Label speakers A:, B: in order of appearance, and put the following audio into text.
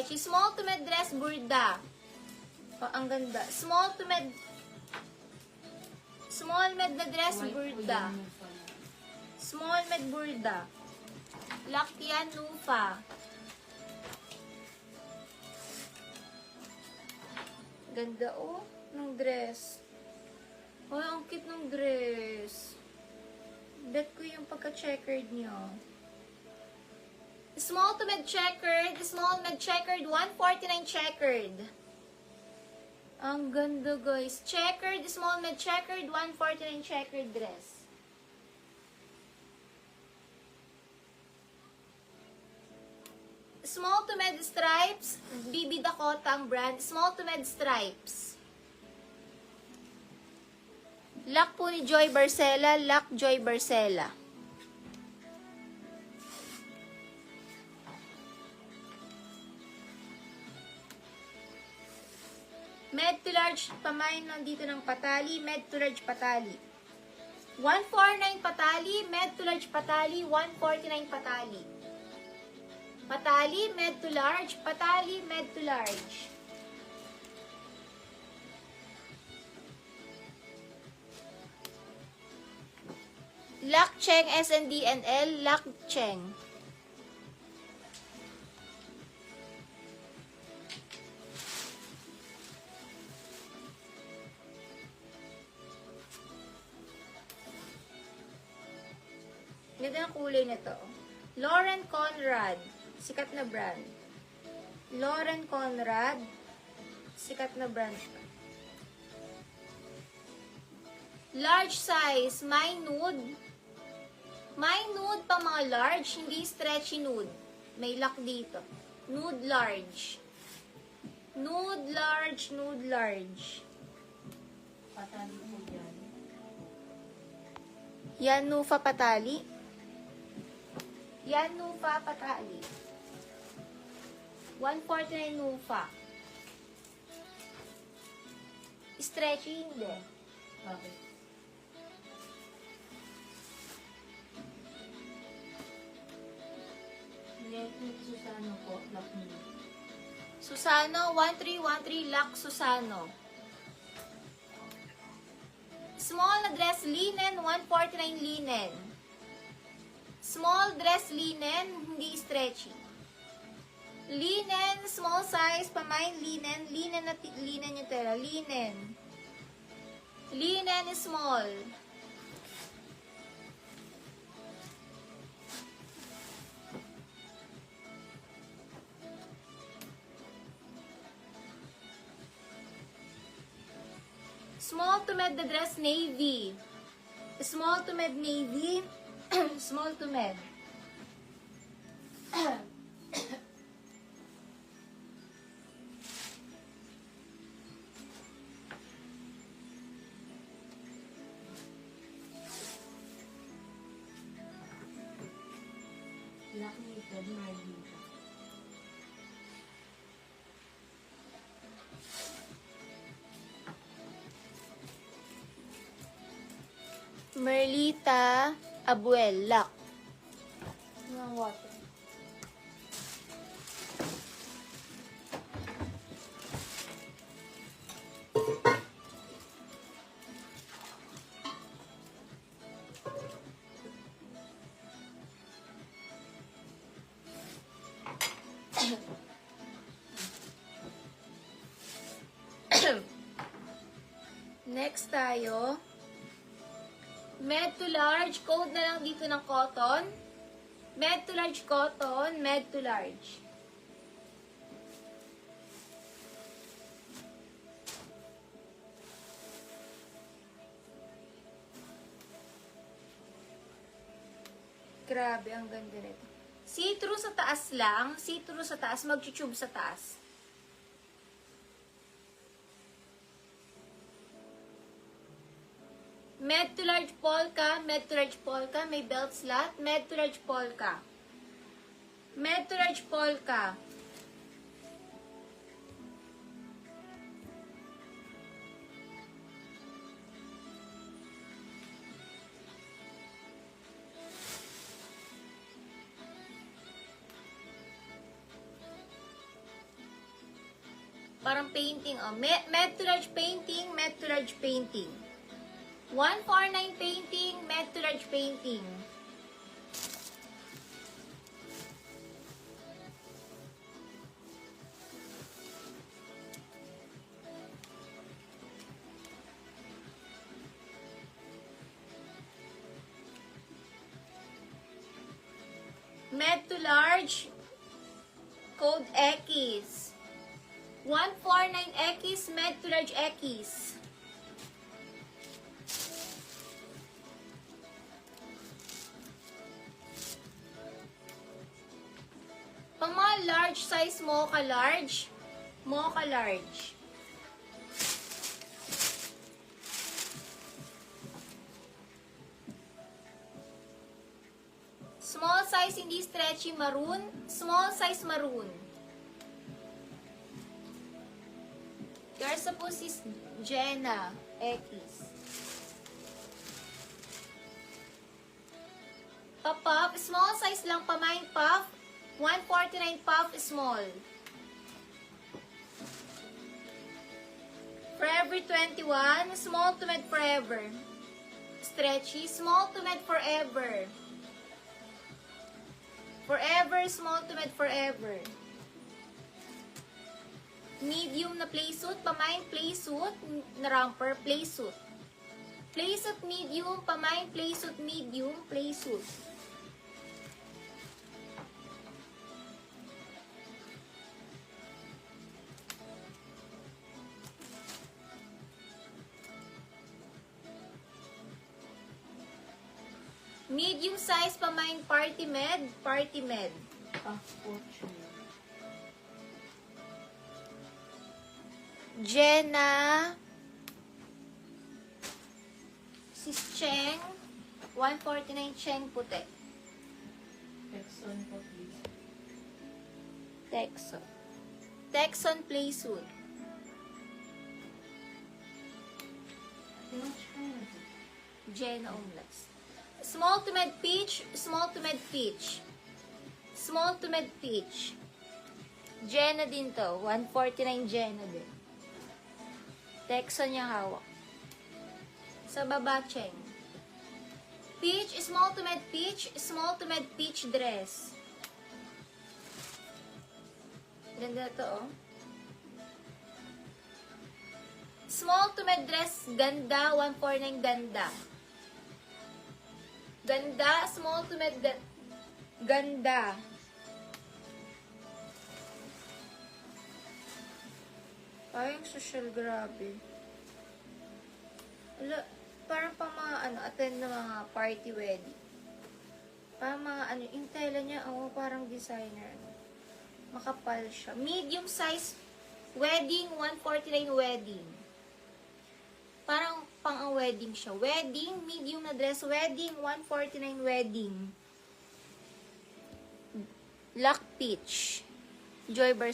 A: stretchy. Small to med dress burda. Oh, ang ganda. Small med na dress burda. Small med burda. Lakyan Nufa. Ganda oh, ng dress. Oh, ang cute ng dress. Bet ko yung pagka-checkered niya. Small to med checkered, 149 checkered. Ang ganda guys. Checkered, small med checkered, 149 checkered dress. Small to med stripes, BB Dakota ang brand. Small to med stripes. Lock po ni Joy Barcela, Lock Joy Barcela. Med to large, pamain nandito ng patali, med to large patali. 149 patali, med to large patali, 149 patali. Patali, med to large, patali, med to large. Lak Cheng SNDNL, Lak Cheng. Ganda ang kulay nito. Lauren Conrad, sikat na brand. Lauren Conrad, sikat na brand. Large size, my nude. My nude pa mga large, hindi stretchy nude. May lock dito. Nude large. Nude large, nude large.
B: Patali po yan.
A: Yan Nufa patali. Yan Nufa patali. 149 Nufa. Stretchy hindi.
B: Bakit? Susano po, lock me.
A: Susano, 1313 Lock Susano. Small na dress linen, 149 linen. Small dress linen, hindi stretchy. Linen, small size, pamain linen. Linen na linen yung tela. Linen. Linen small. Small to med the dress navy. Small to med navy. Small to med.
B: Lock me, Ted Marley.
A: Merlita Abuel Lock. Ng water. Next tayo. Med to large, code na lang dito ng cotton. Med to large cotton, med to large. Grabe, ang ganda nito. See-through sa taas lang, see-through sa taas, mag-tube sa taas. Med to large polka, med to large polka, may belt slot, med to large polka. Med to large polka. Parang painting, oh. Med to large painting, med to large painting. 149 painting, med to large painting. Med to large, code X. 149X, med to large X. Pang mga large size, mocha large. Mocha large. Small size, hindi stretchy, maroon. Small size, maroon. Yours po si Jenna X. Pa-puff, small size lang, pamain puff. 149 puff, small. Forever 21, small to med forever. Stretchy, small to med forever. Forever, small to med forever. Medium na playsuit, pamain playsuit, na romper, playsuit. Playsuit medium, pamain playsuit medium, playsuit. Medium size, pamain party med, party med.
B: Passport.
A: Jenna, Sis Cheng, 149 Cheng puti.
B: Texon po, please.
A: Texon. Texon playsuit. Jenna Omlas. Small to med peach, small to med peach. Small to med peach. Jenna din to, 149 Jenna din. Texon niya hawak. Sa baba, Cheng. Peach, small to med peach dress. Ganda to, oh. Small to med dress, ganda, 149 ganda. Ganda, small to med ganda. Parang social, grabe. Wala, parang pang mga attend na mga party wedding. Parang mga yung tela niya, parang designer. Makapal siya. Medium size wedding, 149 wedding. Parang pang wedding siya. Wedding, medium na dress, wedding, 149 wedding. Black peach. Joy Bar